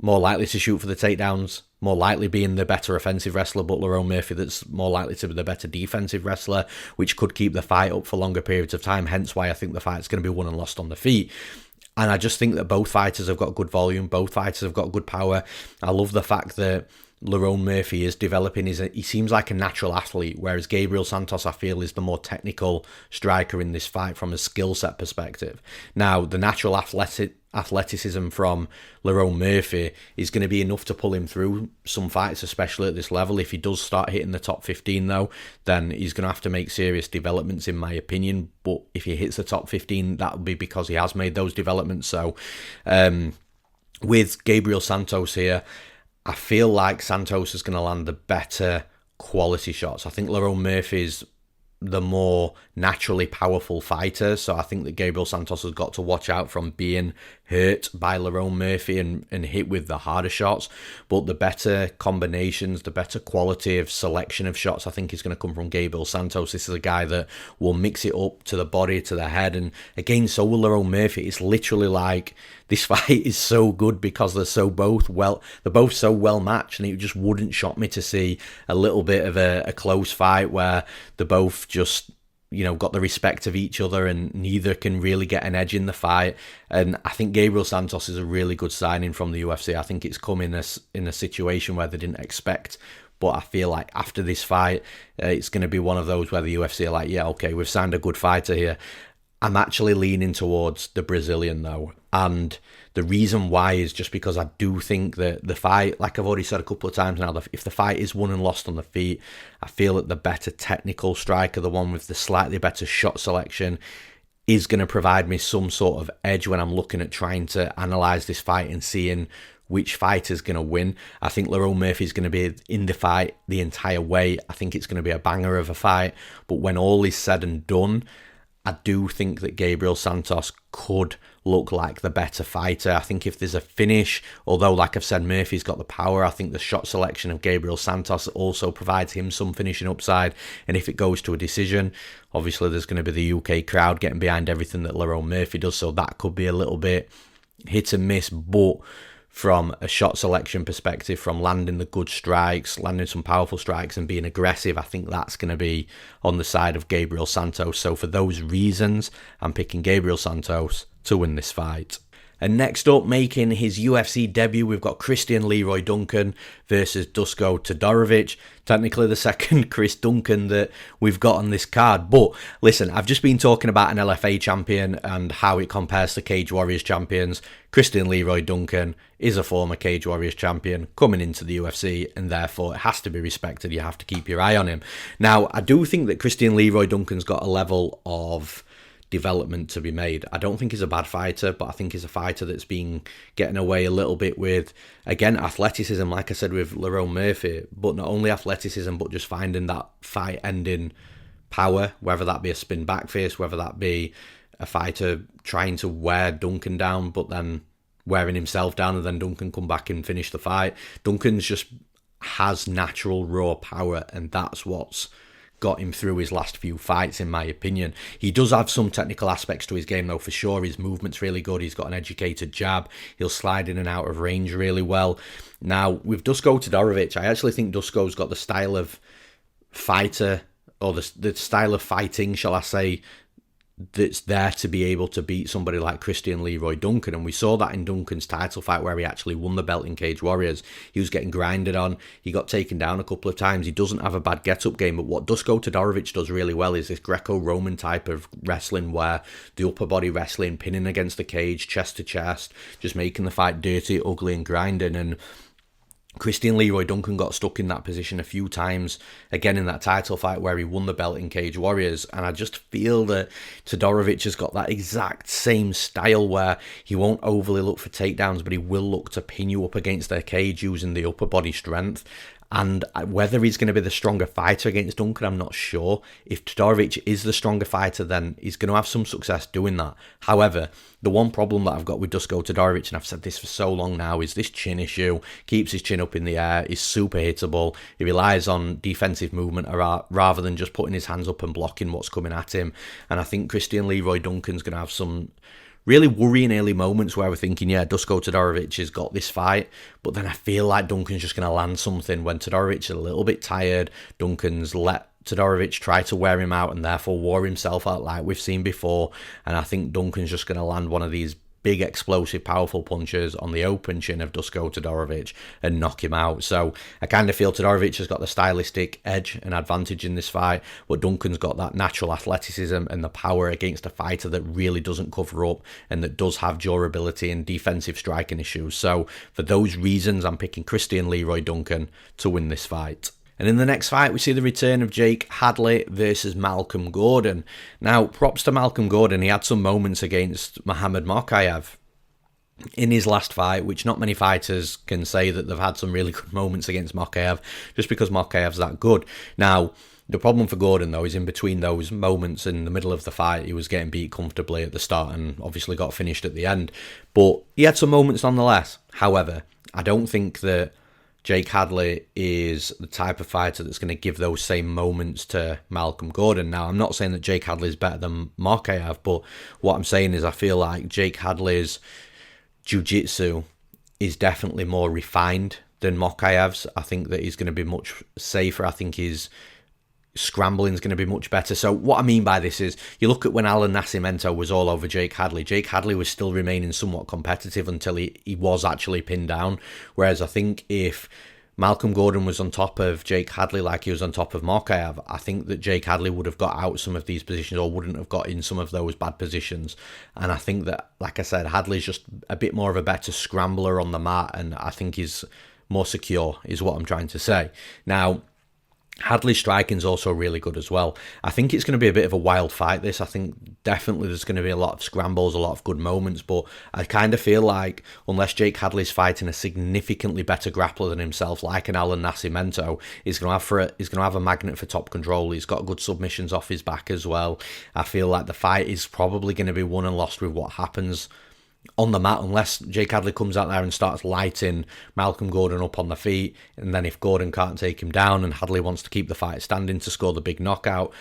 more likely to shoot for the takedowns, more likely being the better offensive wrestler, but Lerone Murphy that's more likely to be the better defensive wrestler, which could keep the fight up for longer periods of time, hence why I think the fight's going to be won and lost on the feet. And I just think that both fighters have got good volume, both fighters have got good power. I love the fact that Lerone Murphy is developing. He seems like a natural athlete, whereas Gabriel Santos, I feel, is the more technical striker in this fight from a skill set perspective. Now, the natural athleticism from Lerone Murphy is going to be enough to pull him through some fights, especially at this level. If he does start hitting the top 15, though, then he's going to have to make serious developments, in my opinion. But if he hits the top 15, that'll be because he has made those developments. So, with Gabriel Santos here, I feel like Santos is going to land the better quality shots. I think Lerone Murphy's the more naturally powerful fighter, so I think that Gabriel Santos has got to watch out from being hurt by Lerone Murphy and hit with the harder shots. But the better combinations, the better quality of selection of shots, I think is going to come from Gabriel Santos. This is a guy that will mix it up to the body, to the head, and again, so will Lerone Murphy. It's literally like this fight is so good because they're both so well matched, and it just wouldn't shock me to see a little bit of a close fight where they're both just, got the respect of each other and neither can really get an edge in the fight. And I think Gabriel Santos is a really good signing from the UFC. I think it's come in a situation where they didn't expect, but I feel like after this fight, it's going to be one of those where the UFC are like, yeah, okay, we've signed a good fighter here. I'm actually leaning towards the Brazilian, though. And the reason why is just because I do think that the fight, like I've already said a couple of times now, if the fight is won and lost on the feet, I feel that the better technical striker, the one with the slightly better shot selection, is going to provide me some sort of edge when I'm looking at trying to analyse this fight and seeing which fighter's going to win. I think Lerone Murphy is going to be in the fight the entire way. I think it's going to be a banger of a fight. But when all is said and done, I do think that Gabriel Santos could look like the better fighter. I think if there's a finish, although like I've said, Murphy's got the power, I think the shot selection of Gabriel Santos also provides him some finishing upside. And if it goes to a decision, obviously there's going to be the UK crowd getting behind everything that Lerone Murphy does, so that could be a little bit hit and miss. But from a shot selection perspective, from landing the good strikes, landing some powerful strikes and being aggressive, I think that's going to be on the side of Gabriel Santos. So for those reasons, I'm picking Gabriel Santos to win this fight. And next up, making his UFC debut, we've got Christian Leroy Duncan versus Dusko Todorovic. Technically the second Chris Duncan that we've got on this card. But listen, I've just been talking about an LFA champion and how it compares to Cage Warriors champions. Christian Leroy Duncan is a former Cage Warriors champion coming into the UFC, and therefore it has to be respected. You have to keep your eye on him. Now, I do think that Christian Leroy Duncan's got a level of development to be made. I don't think he's a bad fighter, but I think he's a fighter that's been getting away a little bit with, again, athleticism, like I said with Lerone Murphy, but not only athleticism, but just finding that fight-ending power, whether that be a spin back fist, whether that be a fighter trying to wear Duncan down, but then wearing himself down, and then Duncan come back and finish the fight. Duncan's just has natural raw power, and that's what's got him through his last few fights, in my opinion. He does have some technical aspects to his game, though, for sure. His movement's really good. He's got an educated jab. He'll slide in and out of range really well. Now, with Dusko Todorovic, I actually think Dusko's got the style of fighter, or the style of fighting, shall I say, that's there to be able to beat somebody like Christian Leroy Duncan. And we saw that in Duncan's title fight where he actually won the belt in Cage Warriors. He was getting grinded on. He got taken down a couple of times. He doesn't have a bad get-up game, but what Dusko Todorovic does really well is this Greco-Roman type of wrestling where the upper body wrestling, pinning against the cage, chest to chest, just making the fight dirty, ugly and grinding. And Christian Leroy Duncan got stuck in that position a few times, again in that title fight where he won the belt in Cage Warriors, and I just feel that Todorovic has got that exact same style where he won't overly look for takedowns, but he will look to pin you up against their cage using the upper body strength. And whether he's going to be the stronger fighter against Duncan, I'm not sure. If Todorovic is the stronger fighter, then he's going to have some success doing that. However, the one problem that I've got with Dusko Todorovic, and I've said this for so long now, is this chin issue. Keeps his chin up in the air, is super hittable. He relies on defensive movement rather than just putting his hands up and blocking what's coming at him. And I think Christian Leroy Duncan's going to have some really worrying early moments where we're thinking, yeah, Dusko Todorovic has got this fight, but then I feel like Duncan's just going to land something when Todorovic is a little bit tired. Duncan's let Todorovic try to wear him out and therefore wore himself out like we've seen before, and I think Duncan's just going to land one of these big, explosive, powerful punches on the open chin of Dusko Todorovic and knock him out. So I kind of feel Todorovic has got the stylistic edge and advantage in this fight, but Duncan's got that natural athleticism and the power against a fighter that really doesn't cover up and that does have durability and defensive striking issues. So for those reasons, I'm picking Christian Leroy Duncan to win this fight. And in the next fight, we see the return of Jake Hadley versus Malcolm Gordon. Now, props to Malcolm Gordon. He had some moments against Muhammad Mokaev in his last fight, which not many fighters can say that they've had some really good moments against Mokaev, just because Mokaev's that good. Now, the problem for Gordon, though, is in between those moments in the middle of the fight, he was getting beat comfortably at the start and obviously got finished at the end. But he had some moments nonetheless. However, I don't think that Jake Hadley is the type of fighter that's going to give those same moments to Malcolm Gordon. Now, I'm not saying that Jake Hadley is better than Mokaev, but what I'm saying is I feel like Jake Hadley's jiu-jitsu is definitely more refined than Mokaev's. I think that he's going to be much safer. I think his scrambling is going to be much better. So what I mean by this is, you look at when Alan Nascimento was all over Jake Hadley. Jake Hadley was still remaining somewhat competitive until he was actually pinned down. Whereas I think if Malcolm Gordon was on top of Jake Hadley like he was on top of Mokaev, I think that Jake Hadley would have got out some of these positions or wouldn't have got in some of those bad positions. And I think that, like I said, Hadley's just a bit more of a better scrambler on the mat, and I think he's more secure, is what I'm trying to say. Now, Hadley's striking is also really good as well. I think it's going to be a bit of a wild fight, this. I think definitely there's going to be a lot of scrambles, a lot of good moments, but I kind of feel like unless Jake Hadley's fighting a significantly better grappler than himself, like an Alan Nascimento, he's going to have a magnet for top control. He's got good submissions off his back as well. I feel like the fight is probably going to be won and lost with what happens on the mat, unless Jake Hadley comes out there and starts lighting Malcolm Gordon up on the feet, and then if Gordon can't take him down and Hadley wants to keep the fight standing to score the big knockout,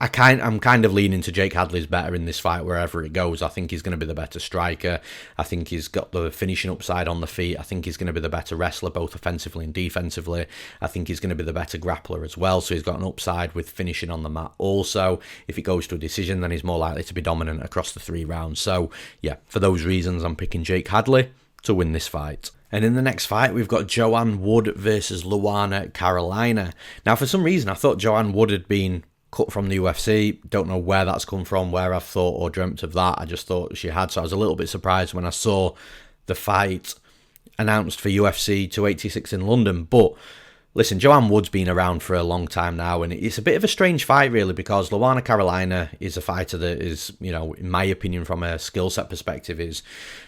I'm kind of leaning to Jake Hadley's better in this fight wherever it goes. I think he's going to be the better striker. I think he's got the finishing upside on the feet. I think he's going to be the better wrestler, both offensively and defensively. I think he's going to be the better grappler as well, so he's got an upside with finishing on the mat. Also, if it goes to a decision, then he's more likely to be dominant across the 3 rounds. So, yeah, for those reasons, I'm picking Jake Hadley to win this fight. And in the next fight, we've got Joanne Wood versus Luana Carolina. Now, for some reason, I thought Joanne Wood had been cut from the UFC. Don't know where that's come from, where I've thought or dreamt of that. I just thought she had, so I was a little bit surprised when I saw the fight announced for UFC 286 in London. But listen, Joanne Wood's been around for a long time now, and it's a bit of a strange fight, really, because Luana Carolina is a fighter that is, in my opinion, from a skill set perspective, is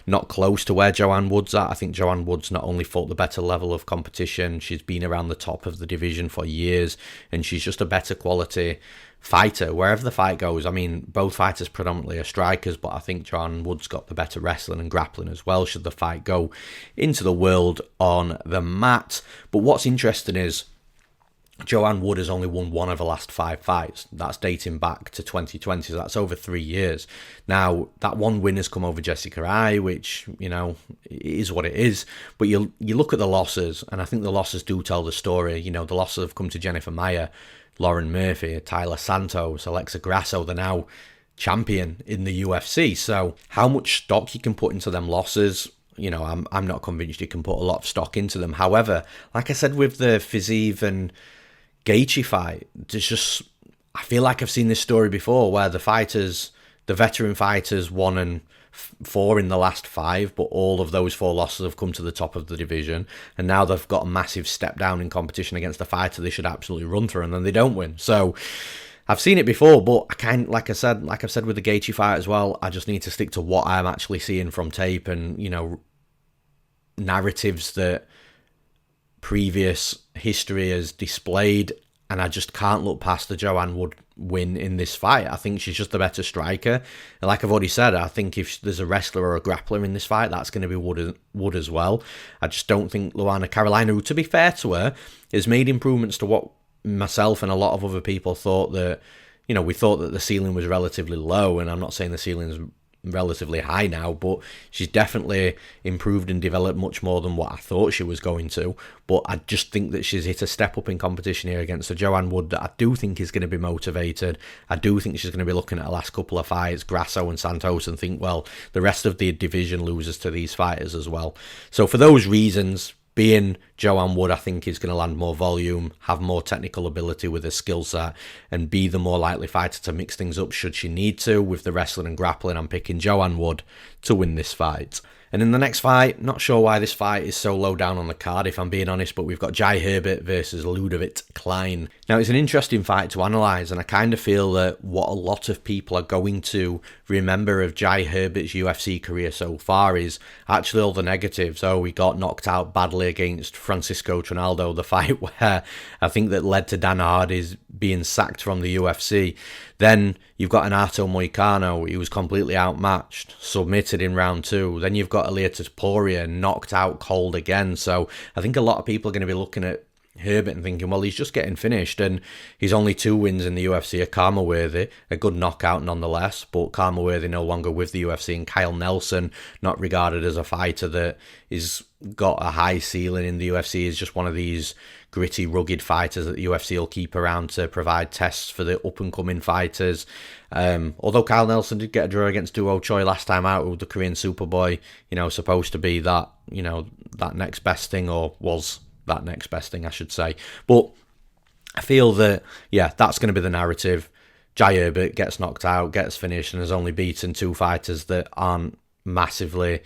not close to where Joanne Wood's at. I think Joanne Wood's not only fought the better level of competition, she's been around the top of the division for years, and she's just a better quality fighter wherever the fight goes. I mean, both fighters predominantly are strikers, but I think Joanne Wood's got the better wrestling and grappling as well, should the fight go into the world on the mat. But what's interesting is Joanne Wood has only won one of the last 5 fights. That's dating back to 2020, so that's over 3 years. Now, that one win has come over Jessica Ai, which, you know, it is what it is. But you look at the losses, and I think the losses do tell the story. You know, the losses have come to Jennifer Maia, Lauren Murphy, Tyler Santos, Alexa Grasso. They're now champion in the UFC. So how much stock you can put into them losses, you know, I'm not convinced you can put a lot of stock into them. However, like I said with the Fiziev and Gaethje fight, I feel like I've seen this story before where the veteran fighters won and 4 in the last 5, but all of those 4 losses have come to the top of the division, and now they've got a massive step down in competition against the fighter they should absolutely run through, and then they don't win. So I've seen it before, but like I've said with the Gaethje fight as well, I just need to stick to what I'm actually seeing from tape and, you know, narratives that previous history has displayed, and I just can't look past the Joanne Wood win in this fight. I think she's just the better striker, and like I've already said, I think if there's a wrestler or a grappler in this fight, that's going to be Wood as well. I just don't think Luana Carolina, who, to be fair to her, has made improvements to what myself and a lot of other people thought that, you know, we thought that the ceiling was relatively low, and I'm not saying the ceiling's relatively high now, but she's definitely improved and developed much more than what I thought she was going to. But I just think that she's hit a step up in competition here against a Joanne Wood that I do think is going to be motivated. I do think she's going to be looking at her last couple of fights, Grasso and Santos, and think, well, the rest of the division loses to these fighters as well. So for those reasons, being Joanne Wood, I think, is going to land more volume, have more technical ability with her skill set, and be the more likely fighter to mix things up should she need to. With the wrestling and grappling, I'm picking Joanne Wood to win this fight. And in the next fight, not sure why this fight is so low down on the card, if I'm being honest, but we've got Jai Herbert versus Ludovic Klein. Now, it's an interesting fight to analyse, and I kind of feel that what a lot of people are going to remember of Jai Herbert's UFC career so far is actually all the negatives. Oh, he got knocked out badly against Francisco Trinaldo, the fight where I think that led to Dan Hardy's being sacked from the UFC. Then you've got Renato Moicano, he was completely outmatched, submitted in round 2. Then you've got Ilia Topuria, knocked out cold again. So I think a lot of people are going to be looking at Herbert and thinking, well, he's just getting finished, and he's only 2 wins in the UFC are karma-worthy, a good knockout nonetheless, but karma-worthy no longer with the UFC, and Kyle Nelson, not regarded as a fighter that is got a high ceiling in the UFC, is just one of these gritty, rugged fighters that the UFC will keep around to provide tests for the up-and-coming fighters. Although Kyle Nelson did get a draw against Duo Choi last time out, with the Korean Superboy, you know, supposed to be that, you know, that next best thing, or was that next best thing, I should say. But I feel that, yeah, that's going to be the narrative. Jai Herbert gets knocked out, gets finished, and has only beaten 2 fighters that aren't massively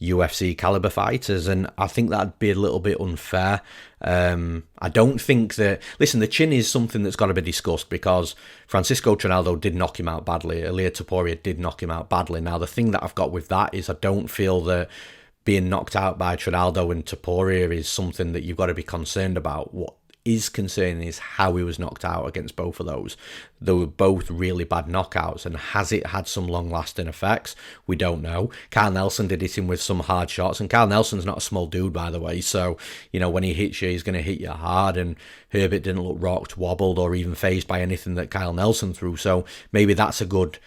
UFC caliber fighters, and I think that'd be a little bit unfair. I don't think that... Listen, the chin is something that's got to be discussed, because Francisco Trinaldo did knock him out badly. Ilia Topuria did knock him out badly. Now, the thing that I've got with that is I don't feel that being knocked out by Trinaldo and Topuria is something that you've got to be concerned about. What is concerning is how he was knocked out against both of those. They were both really bad knockouts, and has it had some long-lasting effects? We don't know. Kyle Nelson did hit him with some hard shots, and Kyle Nelson's not a small dude, by the way, so, you know, when he hits you, he's going to hit you hard, and Herbert didn't look rocked, wobbled, or even fazed by anything that Kyle Nelson threw, so maybe that's a good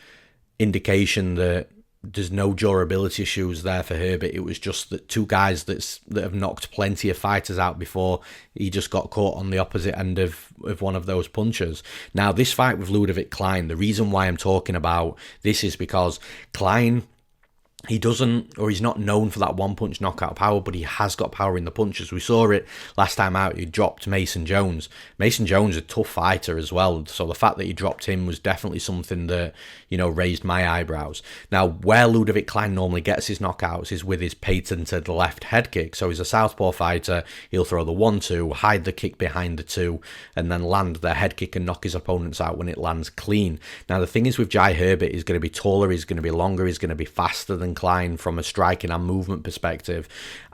indication that there's no durability issues there for Herbert. It was just that 2 guys that have knocked plenty of fighters out before, he just got caught on the opposite end of one of those punches. Now, this fight with Ludovic Klein, the reason why I'm talking about this is because Klein, he doesn't, or he's not known for that one-punch knockout power, but he has got power in the punches. We saw it last time out. He dropped Mason Jones. Mason Jones is a tough fighter as well, so the fact that he dropped him was definitely something that, you know, raised my eyebrows. Now, where Ludovic Klein normally gets his knockouts is with his patented left head kick. So he's a southpaw fighter. He'll throw the 1-2, hide the kick behind the 2, and then land the head kick and knock his opponents out when it lands clean. Now, the thing is with Jai Herbert, he's going to be taller, he's going to be longer, he's going to be faster than Klein from a striking and movement perspective,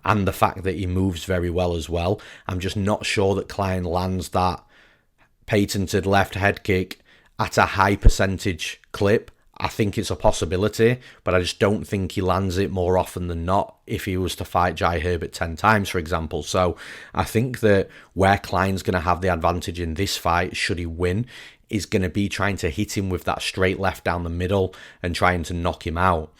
and the fact that he moves very well as well. I'm just not sure that Klein lands that patented left head kick at a high percentage clip. I think it's a possibility, but I just don't think he lands it more often than not if he was to fight Jai Herbert 10 times, for example. So I think that where Klein's going to have the advantage in this fight, should he win, is going to be trying to hit him with that straight left down the middle and trying to knock him out.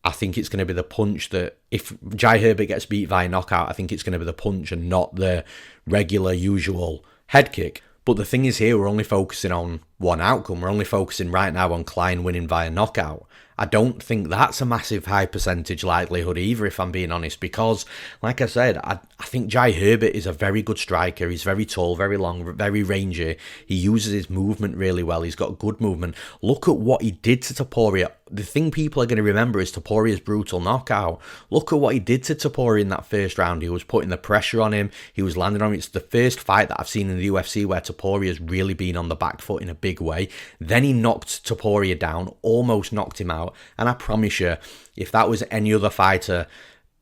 I think it's going to be the punch that, if Jai Herbert gets beat via knockout, I think it's going to be the punch and not the regular, usual head kick. But the thing is here, we're only focusing on one outcome. We're only focusing right now on Klein winning via knockout. I don't think that's a massive high percentage likelihood either, if I'm being honest, because, like I said, I think Jai Herbert is a very good striker. He's very tall, very long, very rangy. He uses his movement really well. He's got good movement. Look at what he did to Topuria. The thing people are going to remember is Topuria's brutal knockout. Look at what he did to Topuria in that first round. He was putting the pressure on him. He was landing on him. It's the first fight that I've seen in the UFC where Topuria's really been on the back foot in a big way. Then he knocked Topuria down, almost knocked him out. And I promise you, if that was any other fighter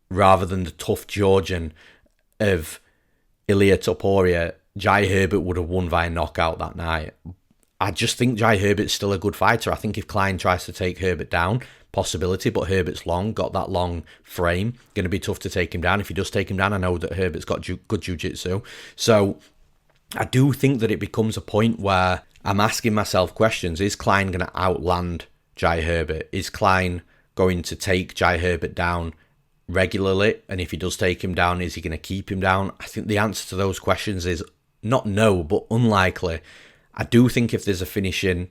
rather than the tough Georgian of Ilia Topuria, Jai Herbert would have won via knockout that night. I just think Jai Herbert's still a good fighter. I think if Klein tries to take Herbert down, possibility, but Herbert's long, got that long frame, going to be tough to take him down. If he does take him down, I know that Herbert's got good jiu-jitsu. So I do think that it becomes a point where I'm asking myself questions. Is Klein going to outland Jai Herbert? Is Klein going to take Jai Herbert down regularly? And if he does take him down, is he going to keep him down? I think the answer to those questions is not no, but unlikely. I do think if there's a finishing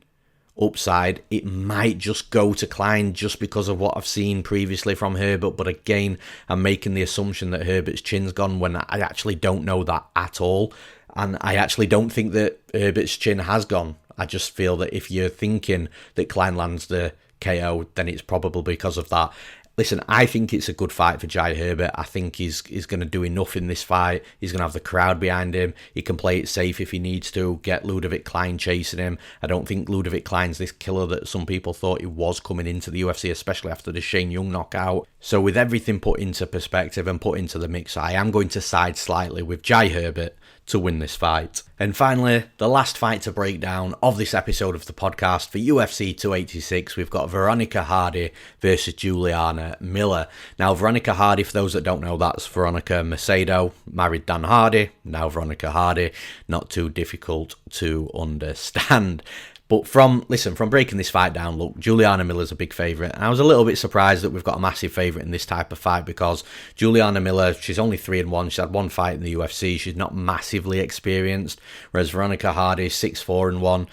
upside, it might just go to Klein just because of what I've seen previously from Herbert. But again, I'm making the assumption that Herbert's chin's gone when I actually don't know that at all. And I actually don't think that Herbert's chin has gone. I just feel that if you're thinking that Klein lands the KO, then it's probably because of that. Listen, I think it's a good fight for Jai Herbert. I think he's going to do enough in this fight. He's going to have the crowd behind him. He can play it safe if he needs to, get Ludovic Klein chasing him. I don't think Ludovic Klein's this killer that some people thought he was coming into the UFC, especially after the Shane Young knockout. So with everything put into perspective and put into the mix, I am going to side slightly with Jai Herbert to win this fight. And finally, the last fight to break down of this episode of the podcast for UFC 286, we've got Veronica Hardy versus Juliana Miller. Now, Veronica Hardy, for those that don't know, that's Veronica Macedo, married Dan Hardy, now Veronica Hardy. Not too difficult to understand. But from breaking this fight down, look, Juliana Miller's a big favourite. And I was a little bit surprised that we've got a massive favourite in this type of fight because Juliana Miller, she's only 3-1. She's had one fight in the UFC. She's not massively experienced. Whereas Veronica Hardy, 6-4-1,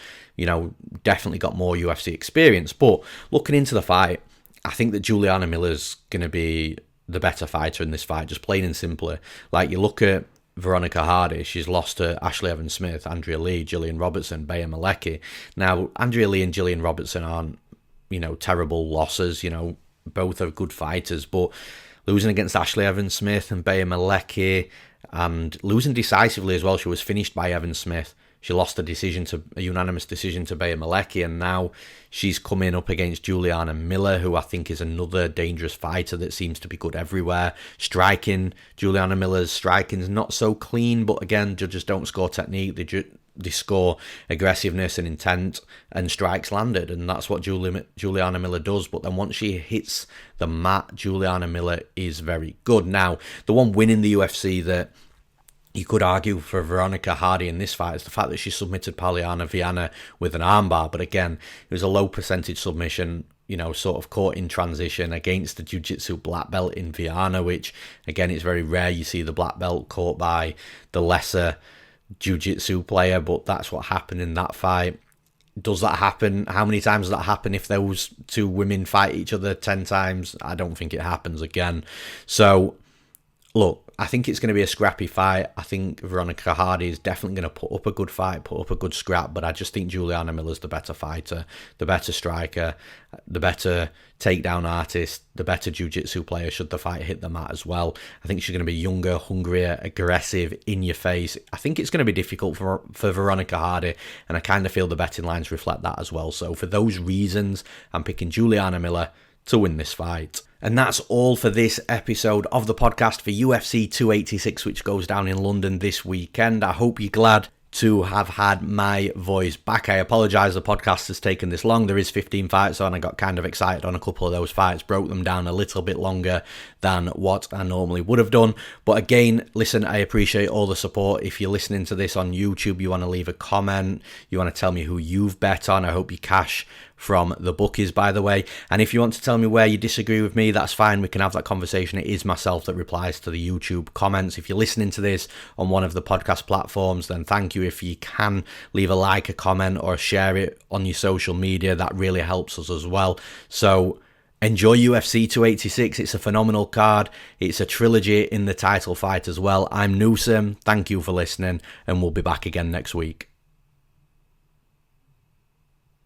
definitely got more UFC experience. But looking into the fight, I think that Juliana Miller's going to be the better fighter in this fight, just plain and simply. Like, you look at Veronica Hardy, she's lost to Ashley Evans-Smith, Andrea Lee, Gillian Robertson, Bea Malecki. Now, Andrea Lee and Gillian Robertson aren't, terrible losses. Both are good fighters, but losing against Ashley Evans-Smith and Bea Malecki, and losing decisively as well, she was finished by Evans-Smith. She lost a unanimous decision to Bea Malecki, and now she's coming up against Juliana Miller, who I think is another dangerous fighter that seems to be good everywhere. Striking, Juliana Miller's striking's not so clean, but again, judges don't score technique, they score aggressiveness and intent and strikes landed, and that's what Juliana Miller does. But then once she hits the mat, Juliana Miller is very good. Now, the one win in the UFC that you could argue for Veronica Hardy in this fight is the fact that she submitted Pauliana Viana with an armbar. But again, it was a low percentage submission, sort of caught in transition against the jiu-jitsu black belt in Viana, which, again, it's very rare you see the black belt caught by the lesser jiu-jitsu player, but that's what happened in that fight. Does that happen? How many times does that happen if those two women fight each other 10 times? I don't think it happens again. So, look, I think it's going to be a scrappy fight. I think Veronica Hardy is definitely going to put up a good fight, put up a good scrap, but I just think Juliana Miller's the better fighter, the better striker, the better takedown artist, the better jiu-jitsu player should the fight hit the mat as well. I think she's going to be younger, hungrier, aggressive, in your face. I think it's going to be difficult for Veronica Hardy, and I kind of feel the betting lines reflect that as well. So for those reasons, I'm picking Juliana Miller to win this fight. And that's all for this episode of the podcast for UFC 286, which goes down in London this weekend. I hope you're glad to have had my voice back. I apologise the podcast has taken this long. There is 15 fights on. I got kind of excited on a couple of those fights, broke them down a little bit longer than what I normally would have done. But again, listen, I appreciate all the support. If you're listening to this on YouTube, you want to leave a comment, you want to tell me who you've bet on. I hope you cash from the bookies, by the way. And if you want to tell me where you disagree with me, that's fine. We can have that conversation. It is myself that replies to the YouTube comments. If you're listening to this on one of the podcast platforms, then thank you. If you can leave a like, a comment, or share it on your social media, that really helps us as well. So enjoy UFC 286. It's a phenomenal card. It's a trilogy in the title fight as well. I'm Newsome. Thank you for listening, and we'll be back again next week.